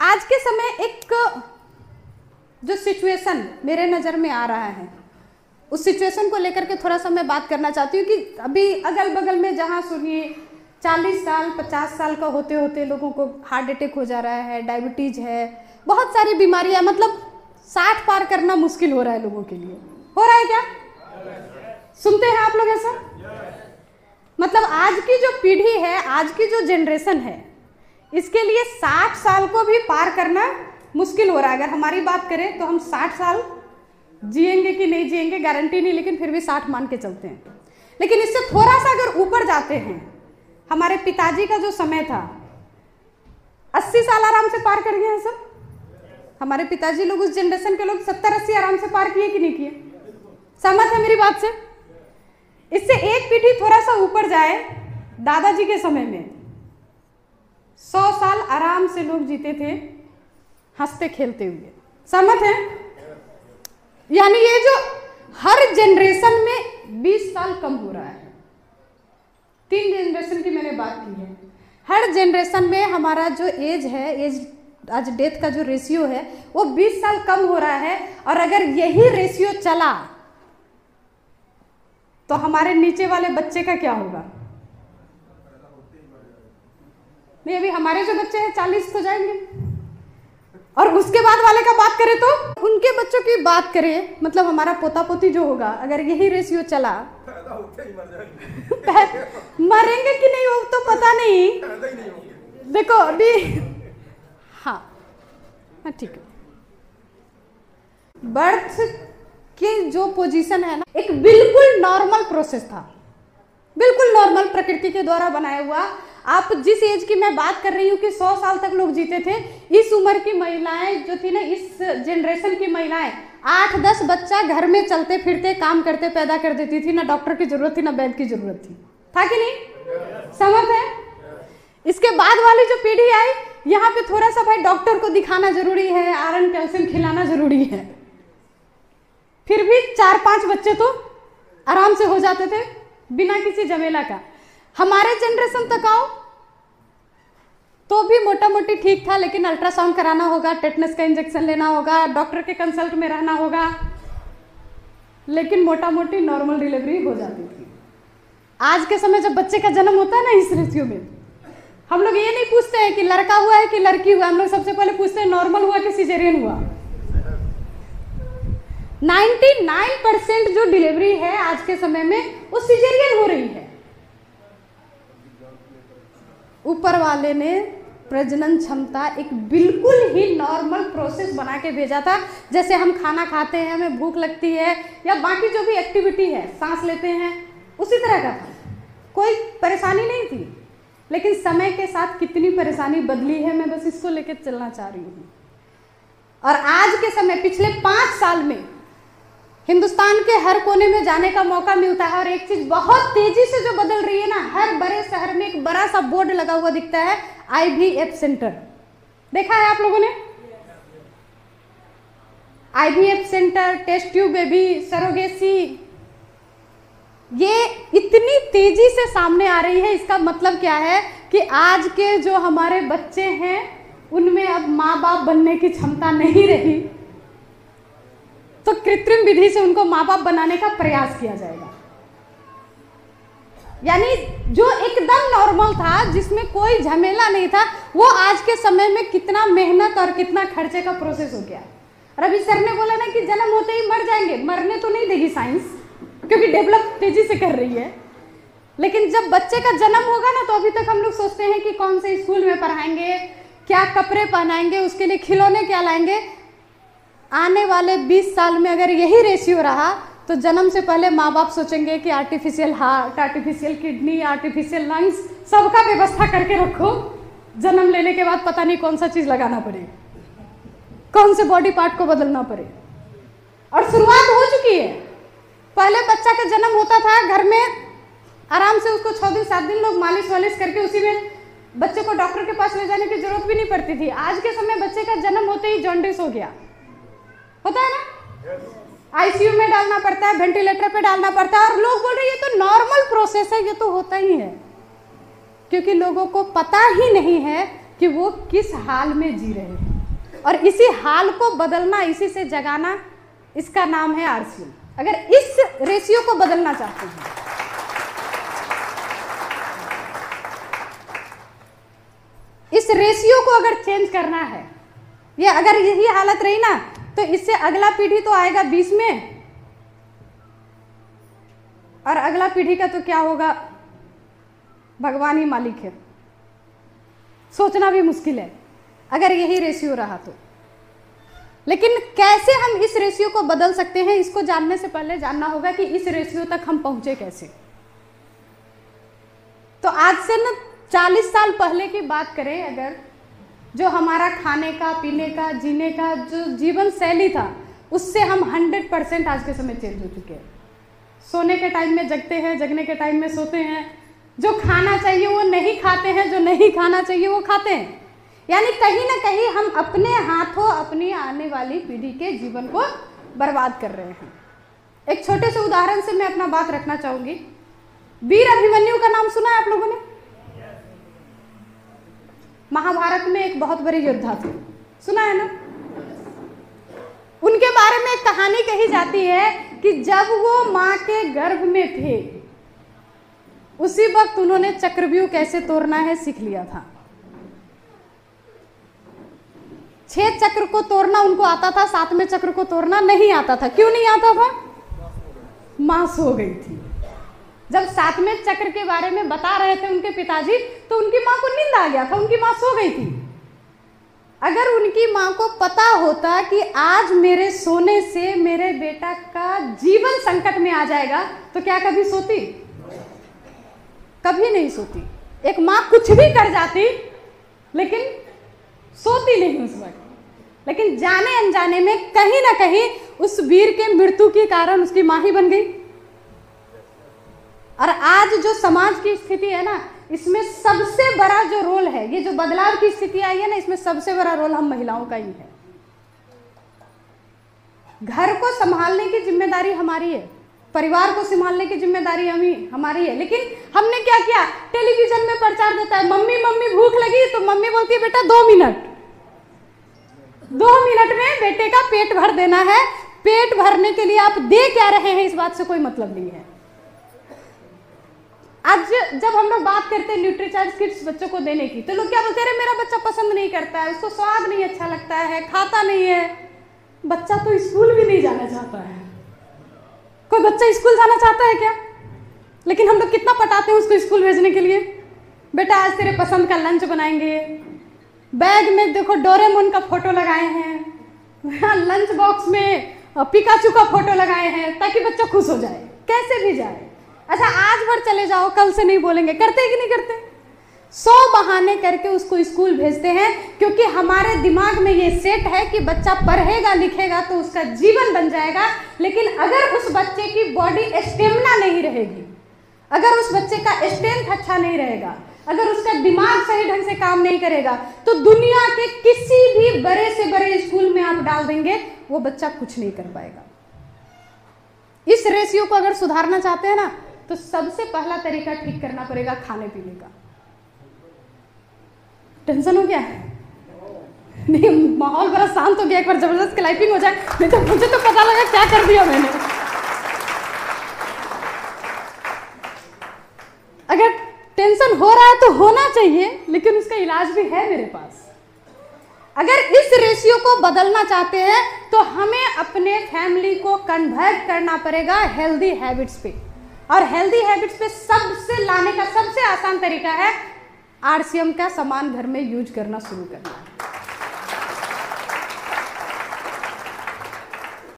आज के समय एक जो सिचुएशन मेरे नज़र में आ रहा है, उस सिचुएशन को लेकर के थोड़ा सा मैं बात करना चाहती हूँ कि अभी अगल बगल में जहाँ सुनिए 40 साल 50 साल का होते होते लोगों को हार्ट अटैक हो जा रहा है, डायबिटीज है, बहुत सारी बीमारियाँ, मतलब 60 पार करना मुश्किल हो रहा है लोगों के लिए। हो रहा है क्या? सुनते हैं आप लोग ऐसा? मतलब आज की जो पीढ़ी है, आज की जो जनरेशन है, इसके लिए 60 साल को भी पार करना मुश्किल हो रहा है। अगर हमारी बात करें तो हम 60 साल जिएंगे कि नहीं जिएंगे गारंटी नहीं, लेकिन फिर भी 60 मान के चलते हैं। लेकिन इससे थोड़ा सा अगर ऊपर जाते हैं, हमारे पिताजी का जो समय था 80 साल आराम से पार कर गए हैं सब। हमारे पिताजी लोग, उस जनरेशन के लोग 70-80 आराम से पार किए कि नहीं किए? सहमत है मेरी बात से? इससे एक पीढ़ी थोड़ा सा ऊपर जाए, दादाजी के समय में 100 साल आराम से लोग जीते थे हंसते खेलते हुए। सहमत है? यानी ये जो हर जनरेशन में 20 साल कम हो रहा है। 3 जनरेशन की मैंने बात की है। हर जनरेशन में हमारा जो एज है, एज आज डेथ का जो रेशियो है वो 20 साल कम हो रहा है। और अगर यही रेशियो चला तो हमारे नीचे वाले बच्चे का क्या होगा? नहीं, अभी हमारे जो बच्चे हैं 40 तो जाएंगे, और उसके बाद वाले का बात करें तो उनके बच्चों की बात करें, मतलब हमारा पोता पोती जो होगा, अगर यही रेशियो चला मरेंगे कि नहीं वो तो पता नहीं। देखो अभी हाँ ठीक है, बर्थ की जो पोजीशन है ना, एक बिल्कुल नॉर्मल प्रोसेस था, बिल्कुल नॉर्मल, प्रकृति के द्वारा बनाया हुआ। आप जिस एज की मैं बात कर रही हूँ कि 100 साल तक लोग जीते थे, इस उम्र की महिलाएं जो थी ना, इस जनरेशन की महिलाएं 8-10 बच्चा घर में चलते फिरते काम करते पैदा कर देती थी। ना डॉक्टर की जरूरत थी, ना वैद्य की जरूरत थी। था कि नहीं? समझ है? इसके बाद वाली जो पीढ़ी आई, यहाँ पे थोड़ा सा भाई डॉक्टर को दिखाना जरूरी है, आयरन कैल्शियम खिलाना जरूरी है, फिर भी 4-5 बच्चे तो आराम से हो जाते थे बिना किसी झमेला का। हमारे जनरेशन तक आओ तो भी मोटा मोटी ठीक था, लेकिन अल्ट्रासाउंड कराना होगा, टेटनस का इंजेक्शन लेना होगा, डॉक्टर के कंसल्ट में रहना होगा, लेकिन मोटा मोटी नॉर्मल डिलीवरी हो जाती थी। आज के समय जब बच्चे का जन्म होता है ना, इस रेशियो में हम लोग ये नहीं पूछते हैं कि लड़का हुआ है कि लड़की हुआ, हम लोग सबसे पहले पूछते हैं नॉर्मल हुआ कि सिजेरियन हुआ। 99% जो डिलीवरी है आज के समय में वो सिजेरियन हो रही है। ऊपर वाले ने प्रजनन क्षमता एक बिल्कुल ही नॉर्मल प्रोसेस बना के भेजा था। जैसे हम खाना खाते हैं, हमें भूख लगती है, या बाकी जो भी एक्टिविटी है, सांस लेते हैं, उसी तरह का था, कोई परेशानी नहीं थी। लेकिन समय के साथ कितनी परेशानी बदली है, मैं बस इसको लेकर चलना चाह रही हूँ। और आज के समय पिछले 5 साल में हिंदुस्तान के हर कोने में जाने का मौका मिलता है, और एक चीज बहुत तेजी से जो बदल रही है ना, हर बड़े शहर में एक बड़ा सा बोर्ड लगा हुआ दिखता है, IVF सेंटर। देखा है आप लोगों ने? IVF centre, test tube baby, surrogacy, ये इतनी तेजी से सामने आ रही है। इसका मतलब क्या है कि आज के जो हमारे बच्चे हैं उनमें अब माँ बाप बनने की क्षमता नहीं रही, तो कृत्रिम विधि से उनको माँ बाप बनाने का प्रयास किया जाएगा। यानी जो एकदम नॉर्मल था, जिसमें कोई झमेला नहीं था, वो आज के समय में कितना मेहनत और कितना खर्चे का प्रोसेस हो गया। और अभी सर ने बोला ना कि जन्म होते ही मर जाएंगे, मरने तो नहीं देगी साइंस, क्योंकि डेवलप तेजी से कर रही है। लेकिन जब बच्चे का जन्म होगा ना, तो अभी तक हम लोग सोचते हैं कि कौन से स्कूल में पढ़ाएंगे, क्या कपड़े पहनाएंगे, उसके लिए खिलौने क्या लाएंगे। आने वाले 20 साल में अगर यही रेशियो रहा तो जन्म से पहले माँ बाप सोचेंगे कि artificial heart, artificial kidney, artificial lungs, सबका व्यवस्था करके रखो। जन्म लेने के बाद पता नहीं कौन सा चीज लगाना पड़े, कौन से बॉडी पार्ट को बदलना पड़े। और शुरुआत हो चुकी है। पहले बच्चा का जन्म होता था घर में, आराम से उसको 6 दिन 7 दिन लोग मालिश वालिश करके उसी में बच्चे को डॉक्टर के पास ले जाने की जरूरत भी नहीं पड़ती थी। आज के समय बच्चे का जन्म होते ही जॉन्डिस हो गया, होता है ना, ICU में डालना पड़ता है, वेंटिलेटर पे डालना पड़ता है, और लोग बोल रहे हैं ये तो नॉर्मल प्रोसेस है, ये तो होता ही है, क्योंकि लोगों को पता ही नहीं है कि वो किस हाल में जी रहे हैं। और इसी हाल को बदलना, इसी से जगाना, इसका नाम है आरसीएम। अगर इस रेशियो को बदलना चाहते हैं, इस रेशियो को अगर चेंज करना है, ये अगर यही हालत रही ना तो इससे अगला पीढ़ी तो आएगा 20 में, और अगला पीढ़ी का तो क्या होगा भगवान ही मालिक है, सोचना भी मुश्किल है अगर यही रेशियो रहा तो। लेकिन कैसे हम इस रेशियो को बदल सकते हैं, इसको जानने से पहले जानना होगा कि इस रेशियो तक हम पहुंचे कैसे। तो आज से ना 40 साल पहले की बात करें अगर, जो हमारा खाने का, पीने का, जीने का जो जीवन शैली था, उससे हम 100% आज के समय चेंज हो चुके हैं। सोने के टाइम में जगते हैं, जगने के टाइम में सोते हैं, जो खाना चाहिए वो नहीं खाते हैं, जो नहीं खाना चाहिए वो खाते हैं। यानी कहीं ना कहीं हम अपने हाथों अपनी आने वाली पीढ़ी के जीवन को बर्बाद कर रहे हैं। एक छोटे से उदाहरण से मैं अपना बात रखना चाहूंगी। वीर अभिमन्यु का नाम सुना है आप लोगों ने? महाभारत में एक बहुत बड़े योद्धा थे, सुना है ना? उनके बारे में एक कहानी कही जाती है कि जब वो मां के गर्भ में थे उसी वक्त उन्होंने चक्रव्यूह कैसे तोड़ना है सीख लिया था। 6 चक्र को तोड़ना उनको आता था, 7वें चक्र को तोड़ना नहीं आता था। क्यों नहीं आता था? मां सो गई थी। जब 7वें चक्र के बारे में बता रहे थे उनके पिताजी तो उनकी मां को नींद आ गया था, उनकी मां सो गई थी। अगर उनकी मां को पता होता कि आज मेरे सोने से मेरे बेटा का जीवन संकट में आ जाएगा तो क्या कभी सोती? कभी नहीं सोती। एक मां कुछ भी कर जाती लेकिन सोती नहीं उस वक्त। लेकिन जाने अनजाने में कहीं ना कहीं उस वीर के मृत्यु के कारण उसकी मां ही बन गई। और आज जो समाज की स्थिति है ना, इसमें सबसे बड़ा जो रोल है, ये जो बदलाव की स्थिति आई है ना, इसमें सबसे बड़ा रोल हम महिलाओं का ही है। घर को संभालने की जिम्मेदारी हमारी है, परिवार को संभालने की जिम्मेदारी हमारी है। लेकिन हमने क्या किया? टेलीविजन में प्रचार देता है, मम्मी मम्मी भूख लगी, तो मम्मी बोलती है बेटा 2 मिनट, 2 मिनट में बेटे का पेट भर देना है। पेट भरने के लिए आप दे क्या रहे हैं इस बात से कोई मतलब नहीं है। आज जब हम लोग बात करते हैं न्यूट्रीचार्ज किट्स बच्चों को देने की, तो लोग क्या बोलते हैं? अरे मेरा बच्चा पसंद नहीं करता है, उसको स्वाद नहीं अच्छा लगता है, खाता नहीं है। बच्चा तो स्कूल भी नहीं जाना चाहता है। कोई बच्चा स्कूल जाना चाहता है क्या? लेकिन हम लोग कितना पटाते हैं उसको स्कूल भेजने के लिए। बेटा आज तेरे पसंद का लंच बनाएंगे, बैग में देखो डोरेमोन का फोटो लगाए हैं, लंच बॉक्स में पिकाचू का फोटो लगाए हैं ताकि बच्चा खुश हो जाए, कैसे भी जाए। अच्छा आज भर चले जाओ, कल से नहीं बोलेंगे। करते कि नहीं करते? 100 बहाने करके उसको स्कूल भेजते हैं, क्योंकि हमारे दिमाग में ये सेट है कि बच्चा पढ़ेगा लिखेगा तो उसका जीवन बन जाएगा। लेकिन अगर उस बच्चे की बॉडी स्टेमिना नहीं रहेगी, अगर उस बच्चे का स्ट्रेंथ अच्छा नहीं रहेगा, अगर उसका दिमाग सही ढंग से काम नहीं करेगा, तो दुनिया के किसी भी बड़े से बड़े स्कूल में आप डाल देंगे, वो बच्चा कुछ नहीं कर पाएगा। इस रेशियो को अगर सुधारना चाहते हैं ना, तो सबसे पहला तरीका ठीक करना पड़ेगा खाने पीने का। टेंशन हो गया? नहीं, माहौल बड़ा शांत हो गया। एक बार जबरदस्त क्लाइपिंग हो जाए, नहीं तो मुझे तो पता लगा क्या कर दिया मैंने। अगर टेंशन हो रहा है तो होना चाहिए, लेकिन उसका इलाज भी है मेरे पास। अगर इस रेशियो को बदलना चाहते हैं तो हमें अपने फैमिली को कन्वर्ट करना पड़ेगा हेल्दी हैबिट्स पे। और हेल्दी हैबिट्स पे सबसे लाने का सबसे आसान तरीका है आरसीएम का सामान घर में यूज करना शुरू करना।